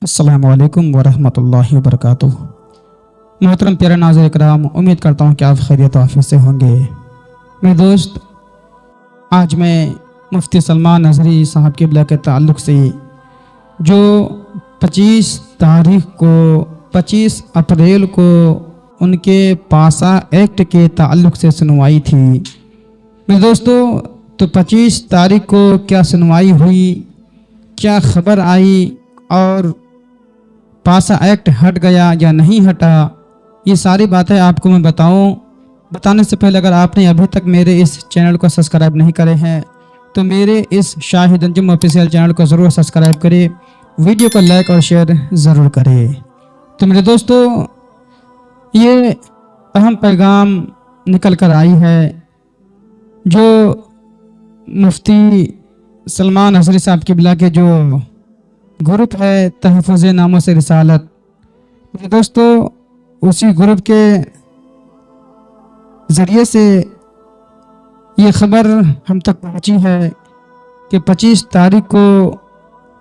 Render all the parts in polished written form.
अस्सलामु अलैकुम वरहमतुल्लाहि वबरकातुह। मोहतरम प्यारे नाज़रीन इकराम, उम्मीद करता हूँ कि आप खैरियत आफियत से होंगे। मेरे दोस्त, आज मैं मुफ्ती सलमान अज़हरी साहब क़िबला के ताल्लुक़ से जो 25 अप्रैल को उनके पासा एक्ट के ताल्लुक़ से सुनवाई थी। मेरे दोस्तों, तो 25 तारीख को क्या सुनवाई हुई, क्या ख़बर आई और पासा एक्ट हट गया या नहीं हटा, ये सारी बातें आपको मैं बताने से पहले अगर आपने अभी तक मेरे इस चैनल को सब्सक्राइब नहीं करे हैं तो मेरे इस शाहिद अंजुम ऑफिशियल चैनल को ज़रूर सब्सक्राइब करें, वीडियो को लाइक और शेयर ज़रूर करें। तो मेरे दोस्तों, ये अहम पैगाम निकल कर आई है जो मुफ्ती सलमान अज़हरी साहब क़िबला के जो ग्रुप है तहफ़्फ़ुज़ नामुस रिसालत, मेरे दोस्तों उसी ग्रुप के ज़रिए से ये ख़बर हम तक पहुंची है कि 25 तारीख को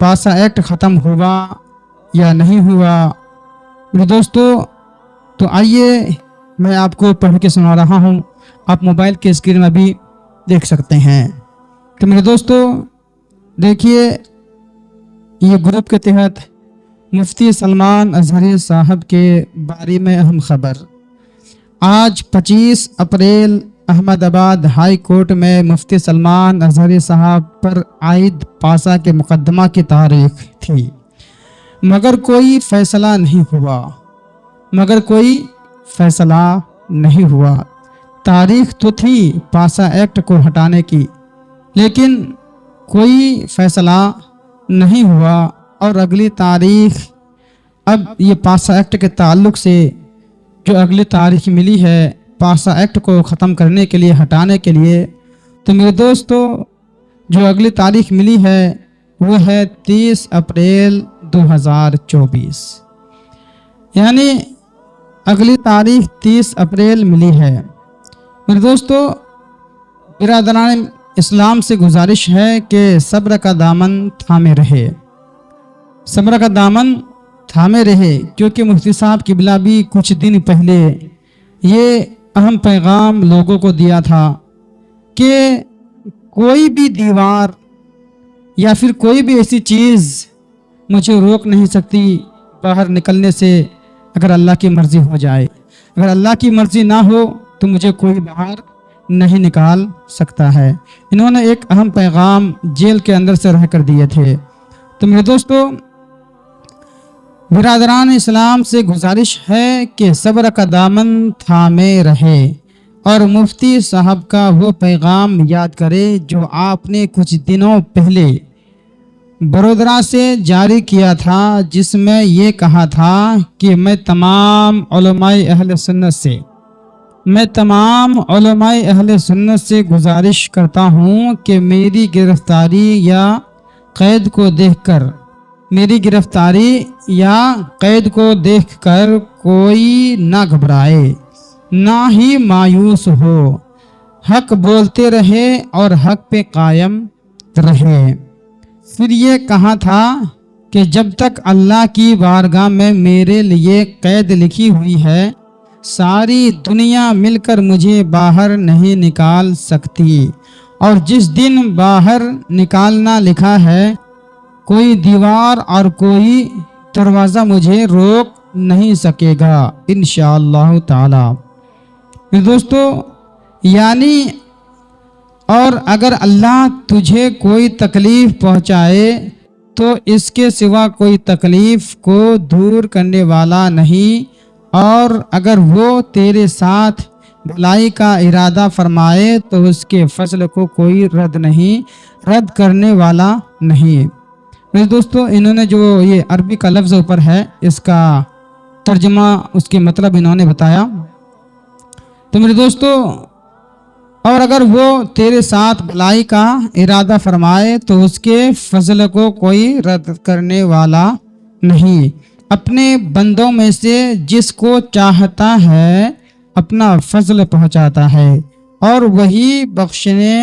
पासा एक्ट ख़त्म हुआ या नहीं हुआ। मेरे दोस्तों, तो आइए मैं आपको पढ़ के सुना रहा हूँ, आप मोबाइल के स्क्रीन में भी देख सकते हैं। तो मेरे दोस्तों देखिए, ये ग्रुप के तहत मुफ्ती सलमान अज़हरी साहब के बारे में अहम ख़बर। आज 25 अप्रैल अहमदाबाद हाई कोर्ट में मुफ्ती सलमान अज़हरी साहब पर आयद पासा के मुकदमा की तारीख थी, मगर कोई फ़ैसला नहीं हुआ। तारीख तो थी पासा एक्ट को हटाने की, लेकिन कोई फ़ैसला नहीं हुआ और अगली तारीख, अब ये पासा एक्ट के ताल्लुक़ से जो अगली तारीख मिली है पासा एक्ट को ख़त्म करने के लिए, हटाने के लिए, तो मेरे दोस्तों जो अगली तारीख मिली है वो है 30 अप्रैल 2024, यानी अगली तारीख 30 अप्रैल मिली है। मेरे दोस्तों, बिरादरान इस्लाम से गुजारिश है कि सब्र का दामन थामे रहे, क्योंकि मुफ्ती साहब क़िबला भी कुछ दिन पहले ये अहम पैगाम लोगों को दिया था कि कोई भी दीवार या फिर कोई भी ऐसी चीज़ मुझे रोक नहीं सकती बाहर निकलने से, अगर अल्लाह की मर्ज़ी हो जाए। अगर अल्लाह की मर्ज़ी ना हो तो मुझे कोई बाहर नहीं निकाल सकता है। इन्होंने एक अहम पैगाम जेल के अंदर से रह कर दिए थे। तो मेरे दोस्तों, बिरादरान इस्लाम से गुजारिश है कि सब्र का दामन थामे रहे और मुफ्ती साहब का वो पैगाम याद करे जो आपने कुछ दिनों पहले बड़ोदरा से जारी किया था, जिसमें ये कहा था कि मैं तमाम उलमाए अहले सुन्नत से गुजारिश करता हूँ कि मेरी गिरफ्तारी या कैद को देखकर कोई ना घबराए, ना ही मायूस हो, हक बोलते रहे और हक पे कायम रहे। फिर ये कहा था कि जब तक अल्लाह की बारगाह में मेरे लिए कैद लिखी हुई है, सारी दुनिया मिलकर मुझे बाहर नहीं निकाल सकती, और जिस दिन बाहर निकालना लिखा है, कोई दीवार और कोई दरवाज़ा मुझे रोक नहीं सकेगा इंशाअल्लाह ताला। दोस्तों, यानी और अगर अल्लाह तुझे कोई तकलीफ़ पहुँचाए तो इसके सिवा कोई तकलीफ़ को दूर करने वाला नहीं, और अगर वो तेरे साथ भलाई का इरादा फरमाए तो उसके फजल को कोई रद्द करने वाला नहीं। मेरे दोस्तों, इन्होंने जो ये अरबी का लफ्ज़ ऊपर है, इसका तर्जमा, उसके मतलब इन्होंने बताया। तो मेरे दोस्तों, और अगर वो तेरे साथ भलाई का इरादा फरमाए तो उसके फजल को कोई रद्द करने वाला नहीं। अपने बंदों में से जिसको चाहता है अपना फजल पहुंचाता है, और वही बख्शने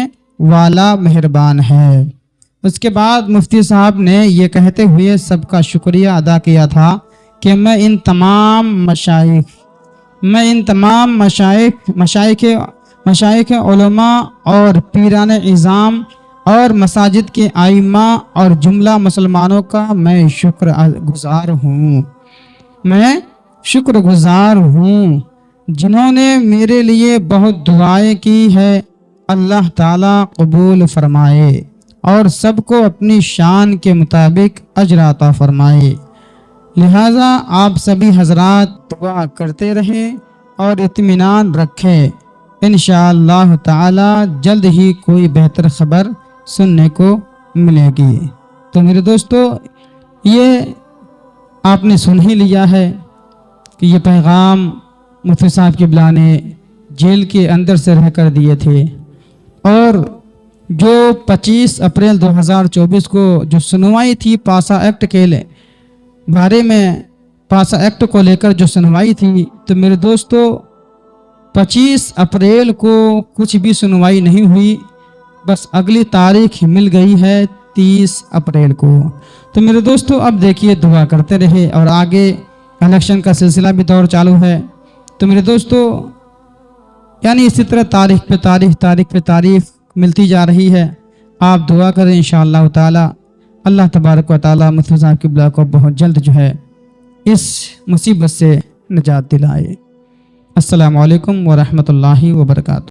वाला मेहरबान है। उसके बाद मुफ्ती साहब ने ये कहते हुए सबका शुक्रिया अदा किया था कि मैं इन तमाम मशाइख उलमा और पीरान इज़ाम और मसाजिद के आइमा और जुमला मुसलमानों का मैं शुक्रगुजार हूँ जिन्होंने मेरे लिए बहुत दुआएं की है। अल्लाह ताला कबूल फरमाए और सबको अपनी शान के मुताबिक अजर अता फरमाए। लिहाजा आप सभी हजरात दुआ करते रहें और इत्मीनान रखें। इंशाअल्लाह ताला जल्द ही कोई बेहतर खबर सुनने को मिलेगी। तो मेरे दोस्तों, ये आपने सुन ही लिया है कि ये पैगाम मुफ्ती साहब क़िबला ने जेल के अंदर से रह कर दिए थे और जो 25 अप्रैल 2024 को जो सुनवाई थी पासा एक्ट के बारे में, पासा एक्ट को लेकर जो सुनवाई थी, तो मेरे दोस्तों 25 अप्रैल को कुछ भी सुनवाई नहीं हुई, बस अगली तारीख मिल गई है 30 अप्रैल को। तो मेरे दोस्तों अब देखिए दुआ करते रहे और आगे इलेक्शन का सिलसिला भी दौर चालू है। तो मेरे दोस्तों यानी इसी तरह तारीख पे तारीख मिलती जा रही है। आप दुआ करें इंशाअल्लाह ताला अल्लाह तबारक व तआला मुफ्ती साहब क़िबला को बहुत जल्द जो है इस मुसीबत से निजात दिलाए। अस्सलामु अलैकुम व रहमतुल्लाहि व बरकातुहू।